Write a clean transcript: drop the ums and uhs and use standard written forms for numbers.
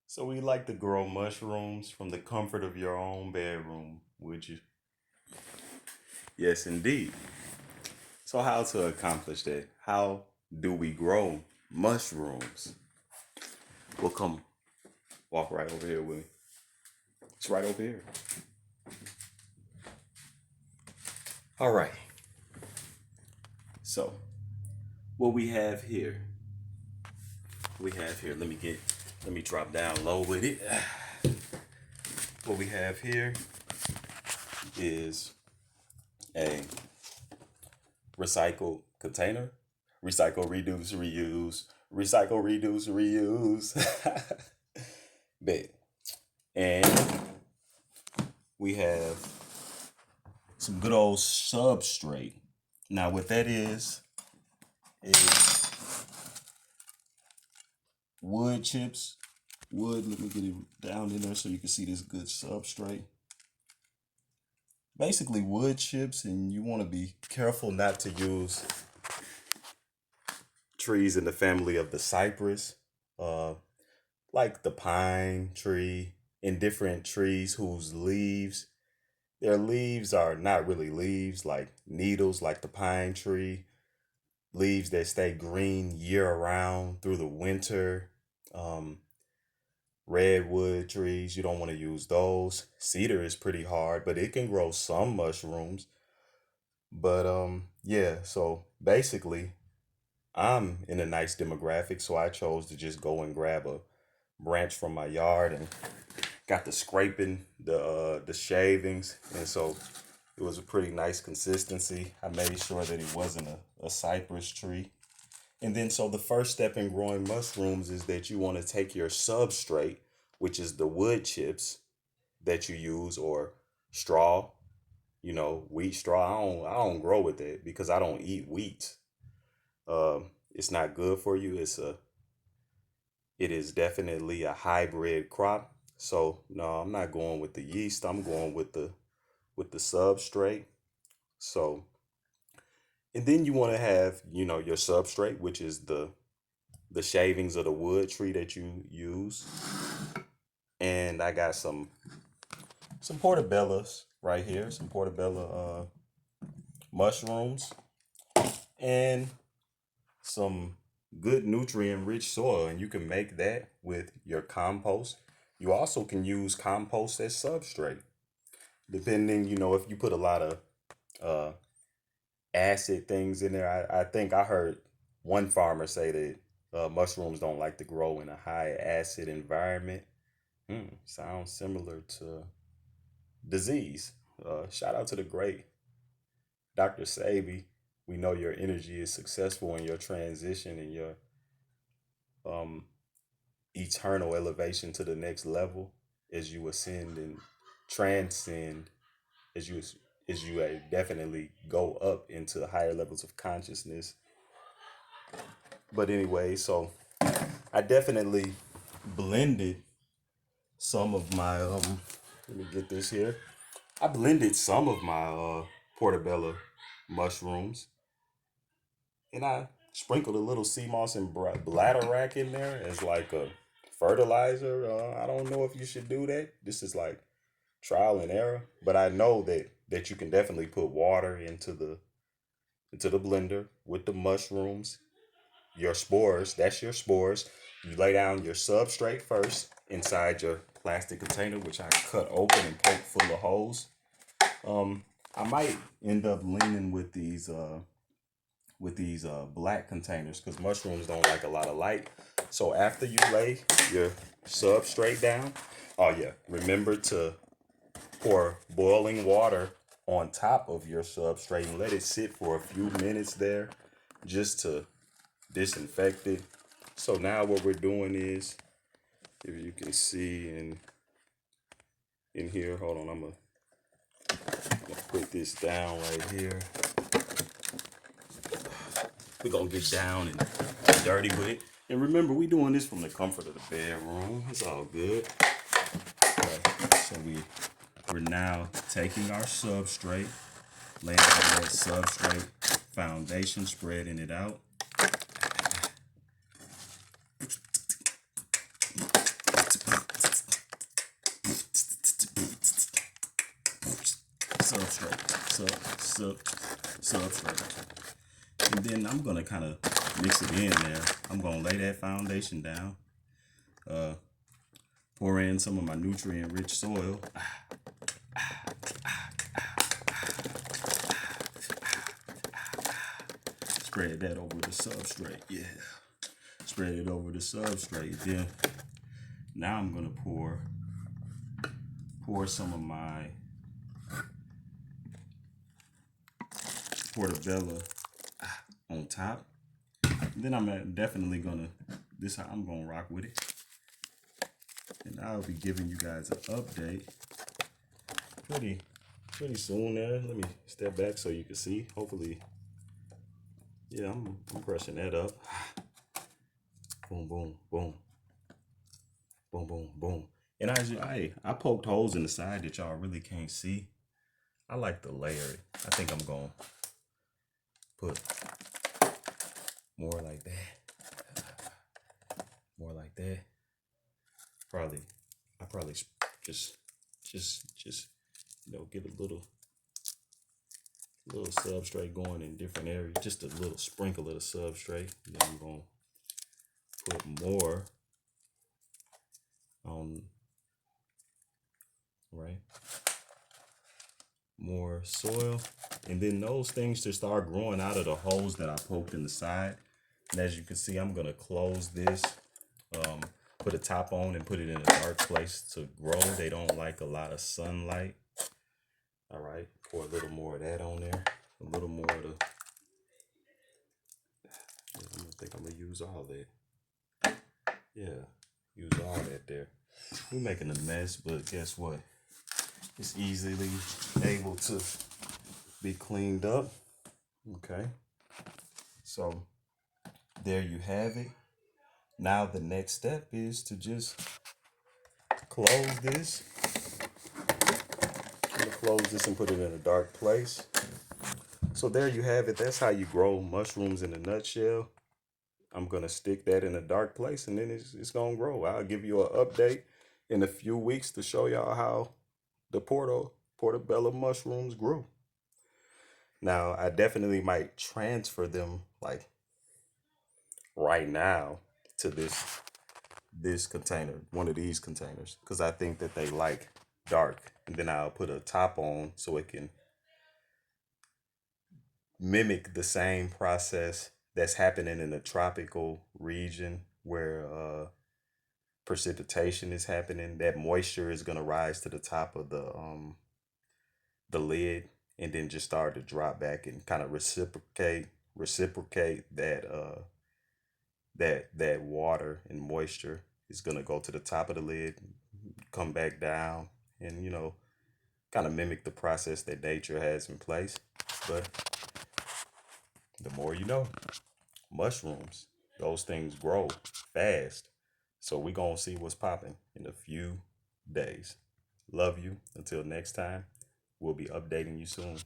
So we like to grow mushrooms from the comfort of your own bedroom, would you? Yes, indeed. So how to accomplish that? How do we grow mushrooms? Well, come walk right over here with me. It's right over here. All right. So what we have here. Let me drop down low with it. What we have here is a recycled container. Recycle, reduce, reuse. Recycle, reduce, reuse. Bet. And we have some good old substrate. Now, what that is wood chips. Wood, let me get it down in there so you can see this good substrate. Basically, wood chips, and you want to be careful not to use trees in the family of the cypress, uh, like the pine tree, and different trees whose leaves, their leaves are not really leaves, like needles, like the pine tree, leaves that stay green year around through the winter. Um, Redwood trees, you don't want to use those. Cedar is pretty hard, but it can grow some mushrooms. But yeah, so basically I'm in a nice demographic, so I chose to just go and grab a branch from my yard and got the scraping the shavings, and so it was a pretty nice consistency. I made sure that it wasn't a cypress tree. And then so the first step in growing mushrooms is that you want to take your substrate, which is the wood chips that you use, or straw, wheat straw. I don't grow with it because I don't eat wheat. It's not good for you. It is definitely a hybrid crop. So no, I'm not going with the yeast. I'm going with the substrate. So, and then you want to have, your substrate, which is the shavings of the wood tree that you use. And I got some portobellos right here, some portobello mushrooms, and some good nutrient rich soil, and you can make that with your compost. You also can use compost as substrate, depending, if you put a lot of uh, acid things in there. I think I heard one farmer say that mushrooms don't like to grow in a high acid environment. Sounds similar to disease. Shout out to the great Dr. Sabi. We know your energy is successful in your transition and your um, eternal elevation to the next level as you ascend and transcend, as you definitely go up into higher levels of consciousness. But anyway, so I definitely blended some of my let me get this here. I blended some of my portobello mushrooms, and I sprinkled a little sea moss and bladderwrack in there as like a fertilizer. I don't know if you should do that. This is like trial and error, but I know that you can definitely put water into the blender with the mushrooms, your spores. That's your spores. You lay down your substrate first inside your plastic container, which I cut open and poke full of holes. Um, I might end up leaning with these black containers because mushrooms don't like a lot of light. So after you lay your substrate down, oh yeah, remember to pour boiling water on top of your substrate and let it sit for a few minutes there just to disinfect it. So now what we're doing is, if you can see in here, hold on, I'm gonna put this down right here. We're gonna get down and dirty with it. And remember, we doing this from the comfort of the bedroom. It's all good. Okay. So we're now taking our substrate, laying on that substrate foundation, spreading it out. substrate. And then I'm gonna kind of mix it in there. I'm gonna lay that foundation down. Pour in some of my nutrient-rich soil. Spread that over the substrate. Yeah. Spread it over the substrate. Then now I'm gonna pour some of my portobello on top. Then I'm definitely gonna I'm gonna rock with it, and I'll be giving you guys an update pretty soon. There, let me step back so you can see. Hopefully, yeah, I'm crushing that up. Boom, boom, boom, boom, boom, boom. And I poked holes in the side that y'all really can't see. I like to layer it. I think I'm gonna put more like that. More like that. I probably just get a little substrate going in different areas. Just a little sprinkle of the substrate. And then I'm gonna put more on, right? More soil, and then those things to start growing out of the holes that I poked in the side. And as you can see, I'm gonna close this, put a top on and put it in a dark place to grow. They don't like a lot of sunlight. All right, pour a little more of that on there. A little more of the, I think I'm gonna use all that. Yeah, use all that there. We're making a mess, but guess what? It's easily able to be cleaned up. Okay, so there you have it. Now the next step is to just close this. I'm gonna close this and put it in a dark place. So there you have it. That's how you grow mushrooms in a nutshell. I'm gonna stick that in a dark place, and then it's gonna grow. I'll give you an update in a few weeks to show y'all how the portobello mushrooms grew. Now I definitely might transfer them like right now to this container, one of these containers, because I think that they like dark. And then I'll put a top on so it can mimic the same process that's happening in the tropical region where precipitation is happening. That moisture is gonna rise to the top of the lid and then just start to drop back and kind of reciprocate that water and moisture is gonna go to the top of the lid, come back down, and kind of mimic the process that nature has in place. But the more you know, mushrooms, those things grow fast. So we're gonna see what's popping in a few days. Love you. Until next time, we'll be updating you soon.